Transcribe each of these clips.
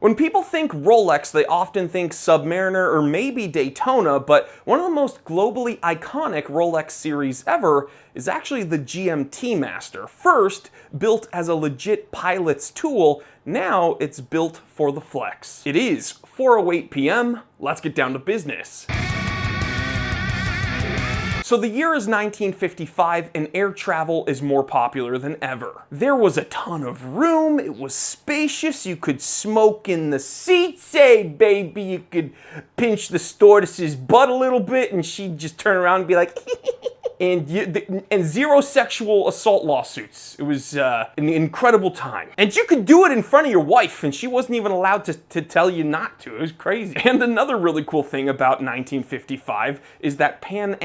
When people think Rolex, they often think Submariner or maybe Daytona, but one of the most globally iconic Rolex series ever is actually the GMT Master. First, built as a legit pilot's tool, now it's built for the flex. It is 4:08 p.m., let's get down to business. So the year is 1955 and air travel is more popular than ever. There was a ton of room, it was spacious, you could smoke in the seats, hey baby, you could pinch the stewardess's butt a little bit and she'd just turn around and be like and zero sexual assault lawsuits. It was an incredible time. And you could do it in front of your wife and she wasn't even allowed to tell you not to. It was crazy. And another really cool thing about 1955 is that Pan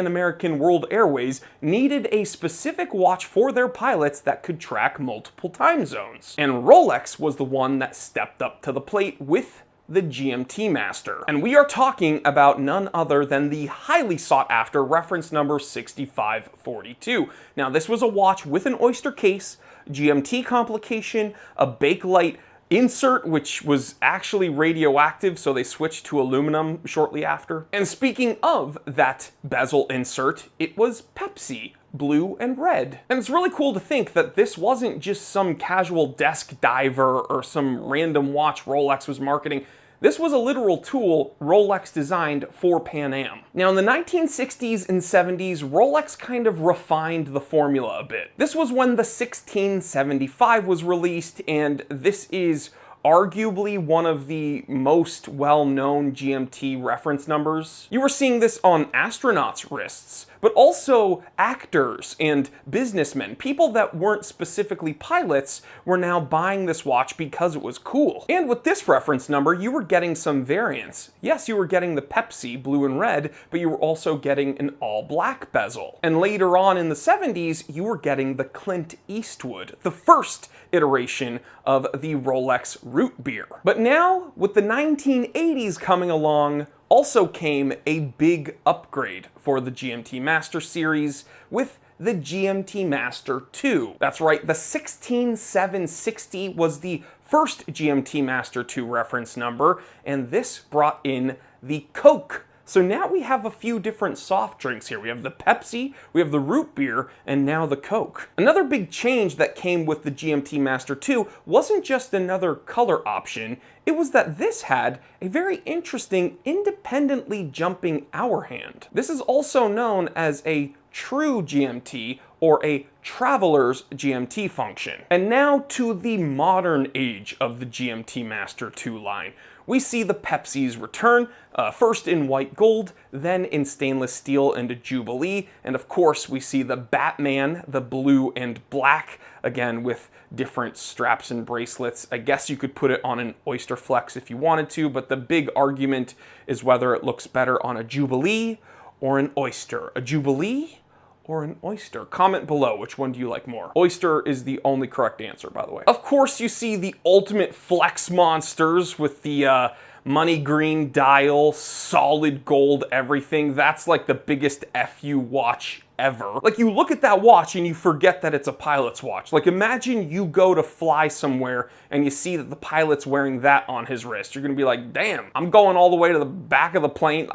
American World Airways, needed a specific watch for their pilots that could track multiple time zones. And Rolex was the one that stepped up to the plate with the GMT Master. And we are talking about none other than the highly sought after reference number 6542. Now this was a watch with an oyster case, GMT complication, a Bakelite insert, which was actually radioactive, so they switched to aluminum shortly after. And speaking of that bezel insert, it was Pepsi, blue and red. And it's really cool to think that this wasn't just some casual desk diver or some random watch Rolex was marketing. This was a literal tool Rolex designed for Pan Am. Now in the 1960s and 70s, Rolex kind of refined the formula a bit. This was when the 1675 was released, and this is arguably one of the most well-known GMT reference numbers. You were seeing this on astronauts' wrists, but also actors and businessmen. People that weren't specifically pilots were now buying this watch because it was cool. And with this reference number, you were getting some variants. Yes, you were getting the Pepsi, blue and red, but you were also getting an all-black bezel. And later on in the 70s, you were getting the Clint Eastwood, the first iteration of the Rolex root beer. But now, with the 1980s coming along, also came a big upgrade for the GMT Master series with the GMT Master II. That's right, the 16760 was the first GMT Master II reference number, and this brought in the Coke. So now we have a few different soft drinks here. We have the Pepsi, we have the root beer, and now the Coke. Another big change that came with the GMT Master II wasn't just another color option, it was that this had a very interesting independently jumping hour hand. This is also known as a true GMT or a traveler's GMT function. And now to the modern age of the GMT Master II line. We see the Pepsi's return, first in white gold, then in stainless steel and a Jubilee, and of course we see the Batman, the blue and black, again with different straps and bracelets. I guess you could put it on an Oyster Flex if you wanted to, but the big argument is whether it looks better on a Jubilee or an Oyster. A Jubilee or an oyster? Comment below, which one do you like more? Oyster is the only correct answer, by the way. Of course, you see the ultimate flex monsters with the money green dial, solid gold everything. That's like the biggest FU watch ever. Like, you look at that watch and you forget that it's a pilot's watch. Like, imagine you go to fly somewhere and you see that the pilot's wearing that on his wrist. You're gonna be like, damn, I'm going all the way to the back of the plane.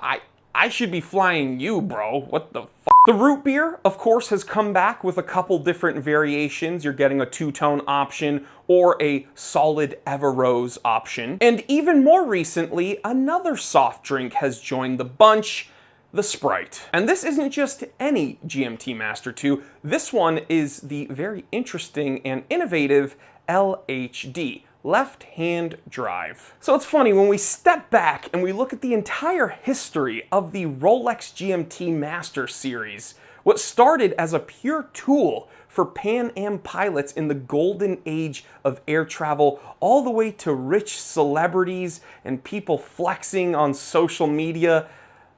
I should be flying you, bro. What the f? The root beer, of course, has come back with a couple different variations. You're getting a two-tone option or a solid Everrose option. And even more recently, another soft drink has joined the bunch, the Sprite. And this isn't just any GMT Master II. This one is the very interesting and innovative LHD. Left-hand drive. So it's funny, when we step back and we look at the entire history of the Rolex GMT Master series, what started as a pure tool for Pan Am pilots in the golden age of air travel, all the way to rich celebrities and people flexing on social media,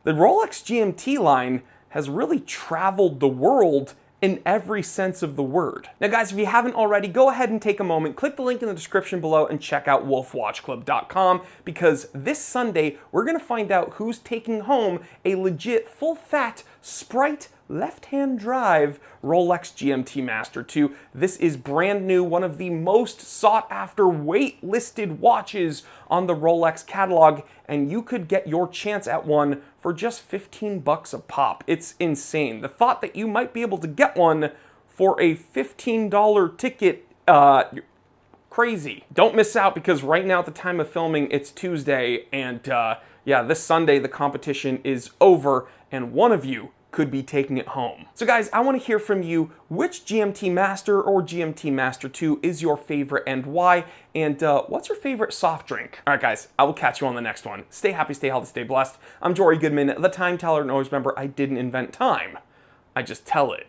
the Rolex GMT line has really traveled the world in every sense of the word. Now guys, if you haven't already, go ahead and take a moment, click the link in the description below and check out wolfwatchclub.com, because this Sunday, we're gonna find out who's taking home a legit full-fat Sprite left-hand drive Rolex GMT Master II. This is brand new, one of the most sought-after wait-listed watches on the Rolex catalog, and you could get your chance at one for just 15 bucks a pop. It's insane. The thought that you might be able to get one for a $15 ticket, crazy. Don't miss out, because right now at the time of filming, it's Tuesday, and yeah, this Sunday the competition is over, and one of you could be taking it home. So guys, I want to hear from you. Which GMT Master or GMT Master II is your favorite and why? And what's your favorite soft drink? All right, guys, I will catch you on the next one. Stay happy, stay healthy, stay blessed. I'm Jory Goodman, the Time Teller, and always remember, I didn't invent time. I just tell it.